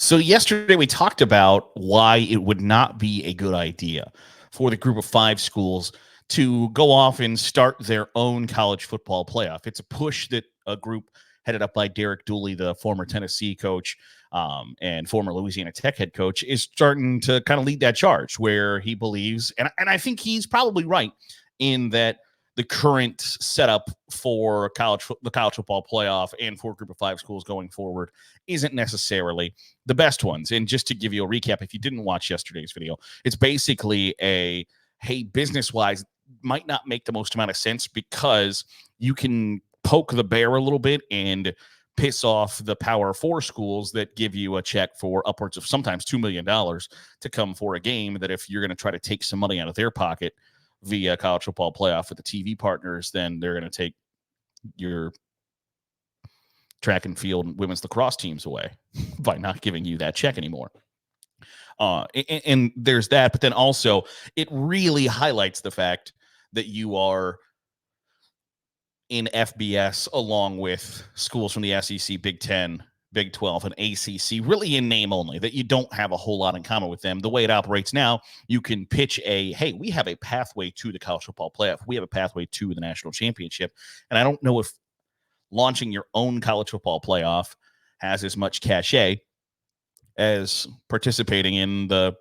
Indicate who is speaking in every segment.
Speaker 1: So yesterday we talked about why it would not be a good idea for the group of five schools to go off and start their own college football playoff. It's a push that a group headed up by Derek Dooley, the former Tennessee coach and former Louisiana Tech head coach, is starting to kind of lead that charge where he believes, and I think he's probably right in that the current setup for the college football playoff and for a group of five schools going forward isn't necessarily the best ones. And just to give you a recap, if you didn't watch yesterday's video, it's basically hey, business wise, might not make the most amount of sense because you can poke the bear a little bit and piss off the Power Four schools that give you a check for upwards of sometimes $2 million to come for a game that if you're going to try to take some money out of their pocket via college football playoff with the TV partners, then they're going to take your track and field and women's lacrosse teams away by not giving you that check anymore. And there's that, but then also it really highlights the fact that you are in FBS along with schools from the SEC, Big 10, Big 12, and ACC, really in name only, that you don't have a whole lot in common with them. The way it operates now, you can pitch hey, we have a pathway to the college football playoff. We have a pathway to the national championship. And I don't know if launching your own college football playoff has as much cachet as participating in the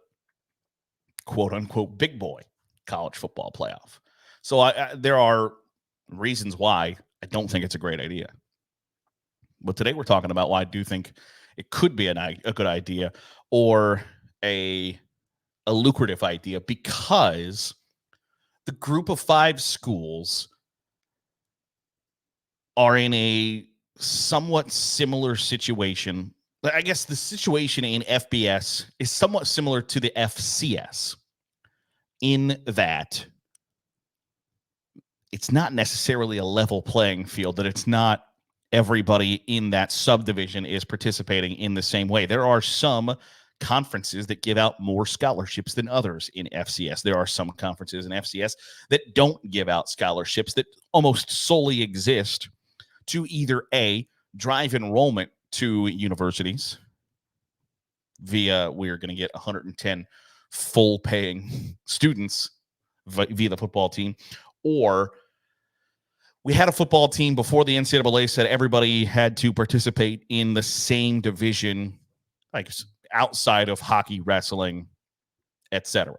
Speaker 1: quote unquote big boy college football playoff. So there are reasons why I don't think it's a great idea. But today we're talking about why I do think it could be a good idea or a lucrative idea, because the group of five schools are in a somewhat similar situation. I guess the situation in FBS is somewhat similar to the FCS in that it's not necessarily a level playing field, that it's not everybody in that subdivision is participating in the same way. There are some conferences that give out more scholarships than others in FCS. There are some conferences in FCS that don't give out scholarships, that almost solely exist to either drive enrollment to universities via, we're going to get 110 full paying students via the football team, or we had a football team before the NCAA said everybody had to participate in the same division, like outside of hockey, wrestling, etc.,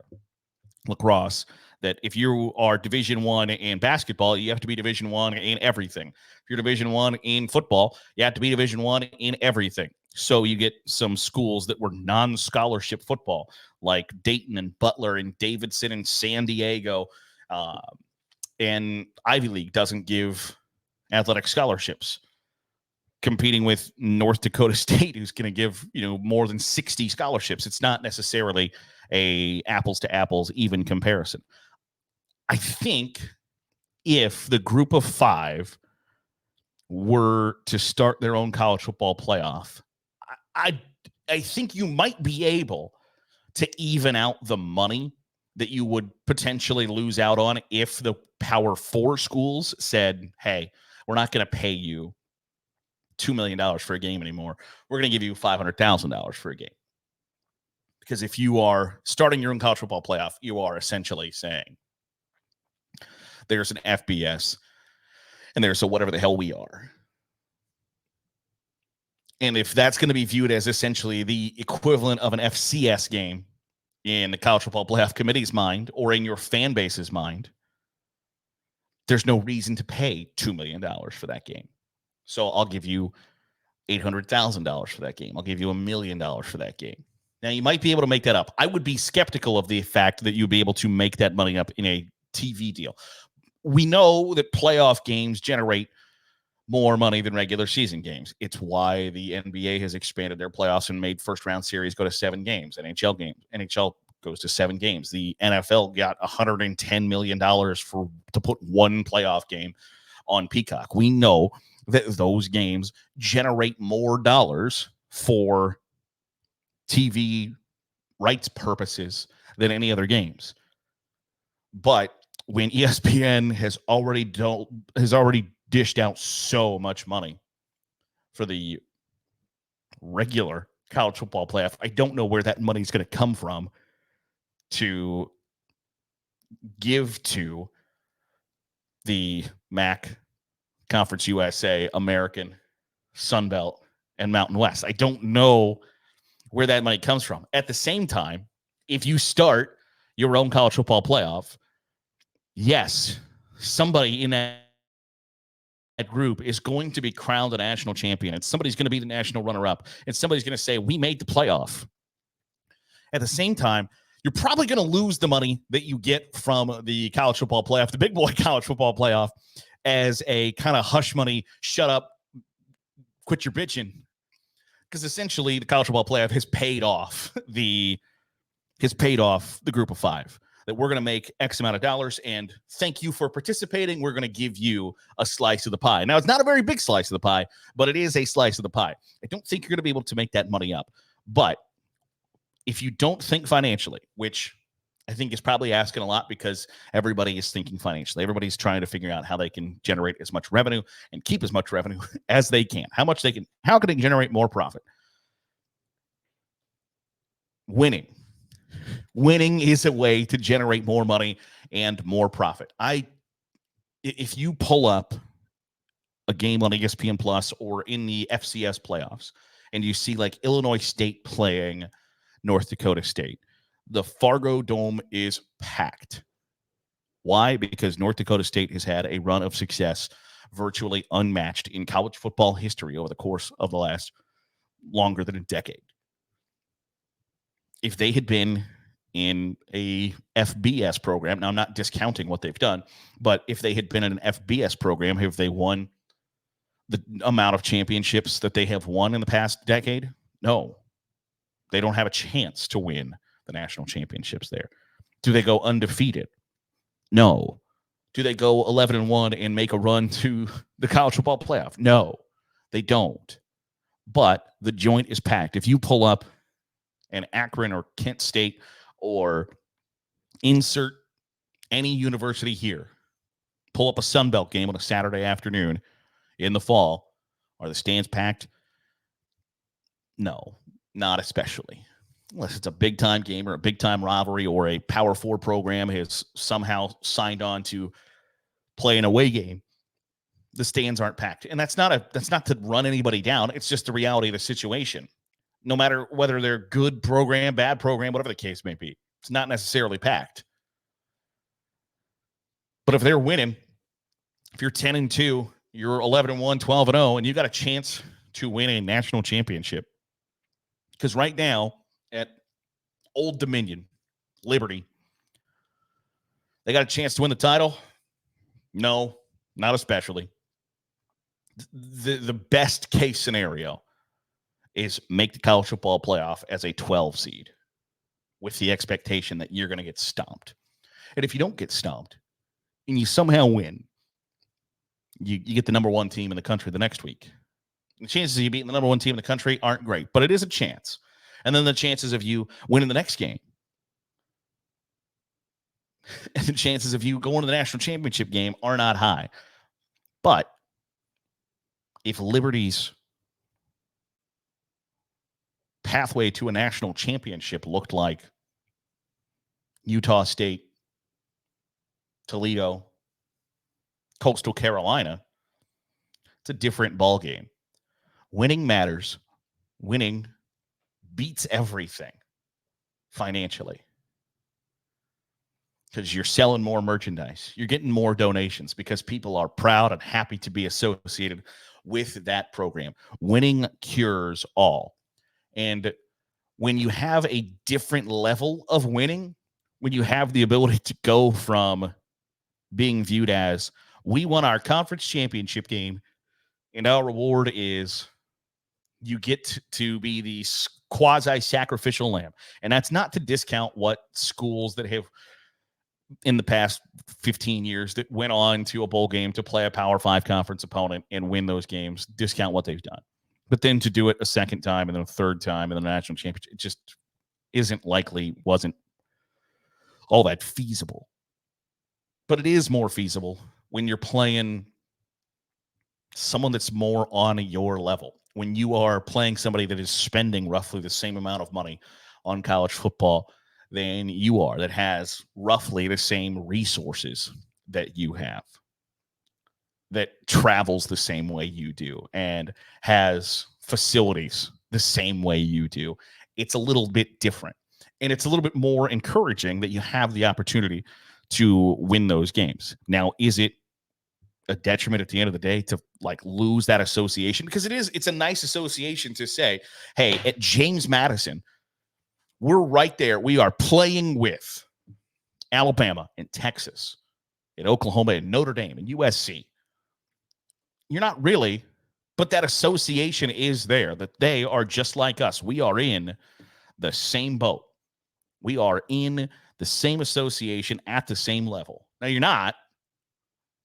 Speaker 1: lacrosse, that if you are Division I in basketball, you have to be Division I in everything. If you're Division I in football, you have to be Division I in everything. So you get some schools that were non-scholarship football, like Dayton and Butler and Davidson and San Diego, and Ivy League doesn't give athletic scholarships, competing with North Dakota State, who's going to give, more than 60 scholarships. It's not necessarily a apples to apples even comparison. I think if the group of five were to start their own college football playoff, I think you might be able to even out the money that you would potentially lose out on if the Power Four schools said, hey, we're not going to pay you $2 million for a game anymore. We're going to give you $500,000 for a game. Because if you are starting your own college football playoff, you are essentially saying there's an FBS and there's a whatever the hell we are. And if that's going to be viewed as essentially the equivalent of an FCS game in the college football playoff committee's mind or in your fan base's mind, there's no reason to pay $2 million for that game. So I'll give you $800,000 for that game. I'll give you $1 million for that game. Now, you might be able to make that up. I would be skeptical of the fact that you'd be able to make that money up in a TV deal. We know that playoff games generate more money than regular season games. It's why the NBA has expanded their playoffs and made first round series go to 7 games. NHL goes to 7 games. The NFL got $110 million to put one playoff game on Peacock. We know that those games generate more dollars for TV rights purposes than any other games. But when ESPN has already dished out so much money for the regular college football playoff. I don't know where that money's going to come from to give to the MAC, Conference USA, American, Sun Belt, and Mountain West. I don't know where that money comes from. At the same time, if you start your own college football playoff, yes, somebody in that group is going to be crowned a national champion, and somebody's going to be the national runner-up, and somebody's going to say, we made the playoff. At the same time, you're probably going to lose the money that you get from the college football playoff, the big boy college football playoff, as a kind of hush money, shut up, quit your bitching. Because essentially the college football playoff has paid off the group of five, that we're going to make X amount of dollars, and thank you for participating. We're going to give you a slice of the pie. Now, it's not a very big slice of the pie, but it is a slice of the pie. I don't think you're going to be able to make that money up. But if you don't think financially, which I think is probably asking a lot, because everybody is thinking financially. Everybody's trying to figure out how they can generate as much revenue and keep as much revenue as they can. How can they generate more profit? Winning is a way to generate more money and more profit. If you pull up a game on ESPN Plus or in the FCS playoffs and you see like Illinois State playing North Dakota State, the Fargo Dome is packed. Why? Because North Dakota State has had a run of success virtually unmatched in college football history over the course of the last longer than a decade. If they had been in a FBS program, now I'm not discounting what they've done, but if they had been in an FBS program, have they won the amount of championships that they have won in the past decade? No. They don't have a chance to win the national championships there. Do they go undefeated? No. Do they go 11-1 and make a run to the college football playoff? No, they don't. But the joint is packed. If you pull up an Akron or Kent State or insert any university here, pull up a Sun Belt game on a Saturday afternoon in the fall, are the stands packed? No, not especially. Unless it's a big-time game or a big-time rivalry, or a Power 4 program has somehow signed on to play an away game, the stands aren't packed. And that's not to run anybody down. It's just the reality of the situation. No matter whether they're good program, bad program, whatever the case may be, it's not necessarily packed. But if they're winning, if you're 10-2, you're 11-1, 12-0, and you got a chance to win a national championship. Because right now at Old Dominion, Liberty, they got a chance to win the title? No, not especially. The best case scenario is make the college football playoff as a 12 seed with the expectation that you're going to get stomped. And if you don't get stomped and you somehow win, you get the number one team in the country the next week. The chances of you beating the number one team in the country aren't great, but it is a chance. And then the chances of you winning the next game and the chances of you going to the national championship game are not high. But if Liberty's pathway to a national championship looked like Utah State, Toledo, Coastal Carolina, it's a different ball game. Winning matters. Winning beats everything financially, because you're selling more merchandise. You're getting more donations because people are proud and happy to be associated with that program. Winning cures all. And when you have a different level of winning, when you have the ability to go from being viewed as, we won our conference championship game and our reward is you get to be the quasi-sacrificial lamb. And that's not to discount what schools that have in the past 15 years that went on to a bowl game to play a Power 5 conference opponent and win those games, discount what they've done. But then to do it a second time and then a third time in the national championship, it just wasn't all that feasible. But it is more feasible when you're playing someone that's more on your level. when you are playing somebody that is spending roughly the same amount of money on college football than you are, that has roughly the same resources that you have, that travels the same way you do, and has facilities the same way you do. It's a little bit different. And it's a little bit more encouraging that you have the opportunity to win those games. Now, is it a detriment at the end of the day to like lose that association? Because it's a nice association to say, hey, at James Madison, we're right there. We are playing with Alabama and Texas, and Oklahoma and Notre Dame and USC. You're not really, but that association is there, that they are just like us. We are in the same boat. We are in the same association at the same level. Now, you're not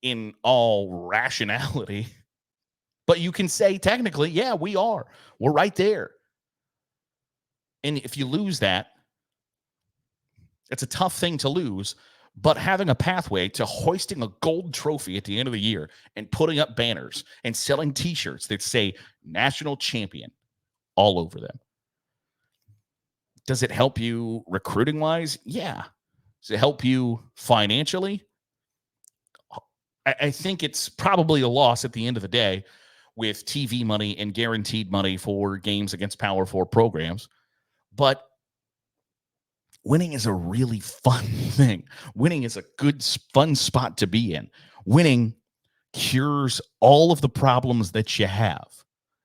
Speaker 1: in all rationality, but you can say technically, yeah, we are. We're right there. And if you lose that, it's a tough thing to lose, but having a pathway to hoisting a gold trophy at the end of the year and putting up banners and selling T-shirts that say national champion all over them. Does it help you recruiting wise? Yeah. Does it help you financially? I think it's probably a loss at the end of the day with TV money and guaranteed money for games against Power 4 programs. But winning is a really fun thing. Winning is a good, fun spot to be in. Winning cures all of the problems that you have.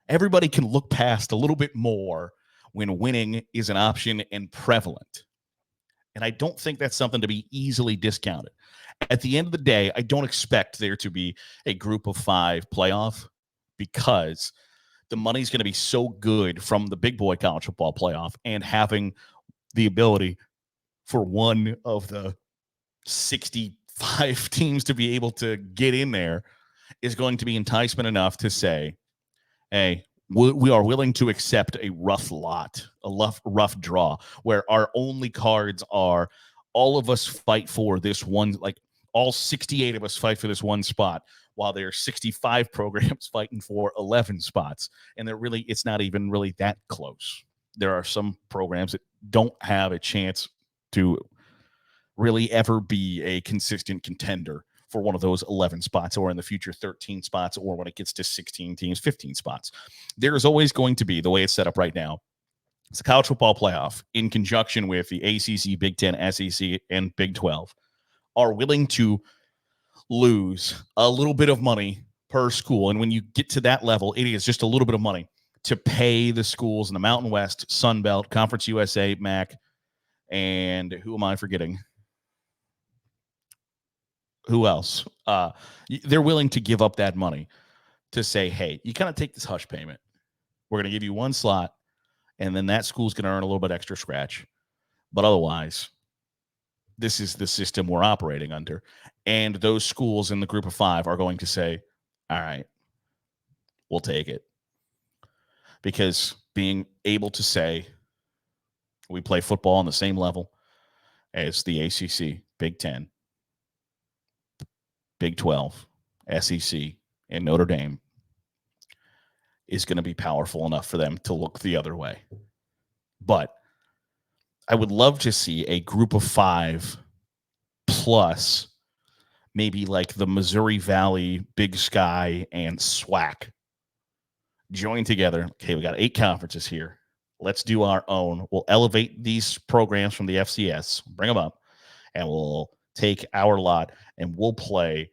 Speaker 1: Everybody can look past a little bit more when winning is an option and prevalent. And I don't think that's something to be easily discounted. At the end of the day, I don't expect there to be a group of 5 playoff, because the money's going to be so good from the big boy college football playoff, and having the ability for one of the 65 teams to be able to get in there is going to be enticement enough to say, hey, we are willing to accept a rough lot, a rough draw, where our only cards are all of us fight for this one, like all 68 of us fight for this one spot, while there are 65 programs fighting for 11 spots. And it's not even really that close. There are some programs that don't have a chance to really ever be a consistent contender for one of those 11 spots, or in the future 13 spots, or when it gets to 16 teams, 15 spots. There is always going to be, the way it's set up right now, it's a college football playoff in conjunction with the ACC, Big Ten, SEC, and Big 12 are willing to lose a little bit of money per school. And when you get to that level, it is just a little bit of money to pay the schools in the Mountain West, Sun Belt, Conference USA, MAC, and who am I forgetting? Who else? They're willing to give up that money to say, hey, you kind of take this hush payment. We're going to give you one slot, and then that school's going to earn a little bit extra scratch. But otherwise, this is the system we're operating under. And those schools in the group of 5 are going to say, all right, we'll take it. Because being able to say, we play football on the same level as the ACC, Big Ten, Big 12, SEC, and Notre Dame is going to be powerful enough for them to look the other way. But I would love to see a group of 5 plus maybe like the Missouri Valley, Big Sky, and SWAC join together. Okay, we got 8 conferences here. Let's do our own. We'll elevate these programs from the FCS, bring them up, and we'll take our lot and we'll play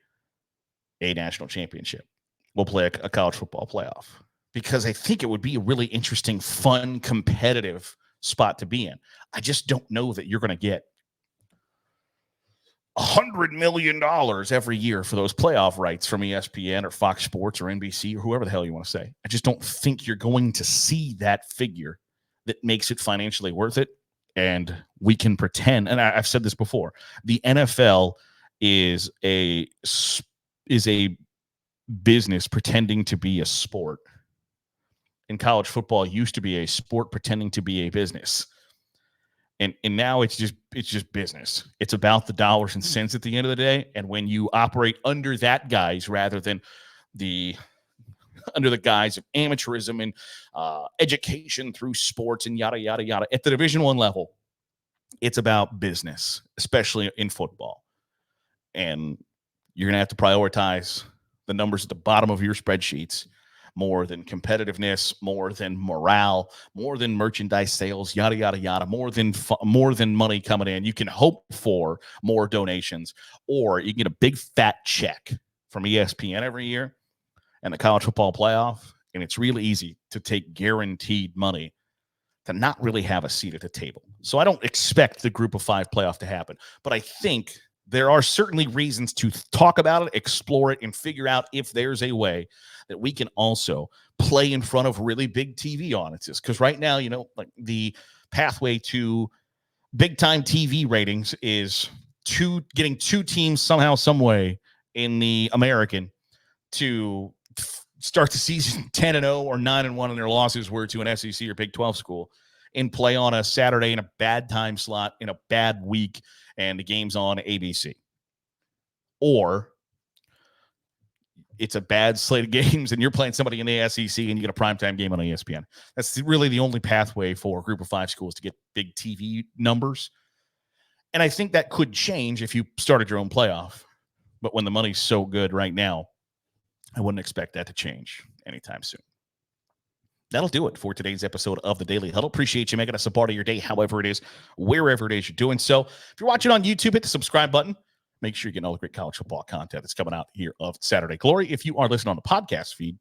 Speaker 1: a national championship. We'll play a college football playoff, because I think it would be a really interesting, fun, competitive spot to be in. I just don't know that you're going to get $100 million every year for those playoff rights from ESPN or Fox Sports or NBC or whoever the hell you want to say. I just don't think you're going to see that figure that makes it financially worth it. And we can pretend, and I've said this before, the NFL is a business pretending to be a sport. And college football used to be a sport pretending to be a business. And now it's just business. It's about the dollars and cents at the end of the day. And when you operate under that guise rather than the under the guise of amateurism and education through sports and yada, yada, yada. At the Division I level, it's about business, especially in football. And you're going to have to prioritize the numbers at the bottom of your spreadsheets more than competitiveness, more than morale, more than merchandise sales, yada, yada, yada, more than money coming in. You can hope for more donations, or you can get a big fat check from ESPN every year and the college football playoff. And it's really easy to take guaranteed money to not really have a seat at the table. So I don't expect the group of 5 playoff to happen, but I think there are certainly reasons to talk about it, explore it, and figure out if there's a way that we can also play in front of really big TV audiences. Because right now, like the pathway to big time TV ratings is getting 2 teams somehow, some way in the American to start the season 10-0 or 9-1 in their losses were to an SEC or Big 12 school and play on a Saturday in a bad time slot in a bad week, and the game's on ABC. Or it's a bad slate of games and you're playing somebody in the SEC and you get a primetime game on ESPN. That's really the only pathway for a group of 5 schools to get big TV numbers. And I think that could change if you started your own playoff. But when the money's so good right now, I wouldn't expect that to change anytime soon. That'll do it for today's episode of the Daily Huddle. Appreciate you making us a part of your day, however it is, wherever it is you're doing so. If you're watching on YouTube, hit the subscribe button. Make sure you're getting all the great college football content that's coming out here of Saturday Glory. If you are listening on the podcast feed,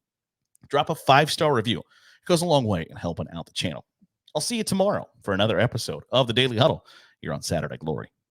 Speaker 1: drop a 5-star review. It goes a long way in helping out the channel. I'll see you tomorrow for another episode of the Daily Huddle here on Saturday Glory.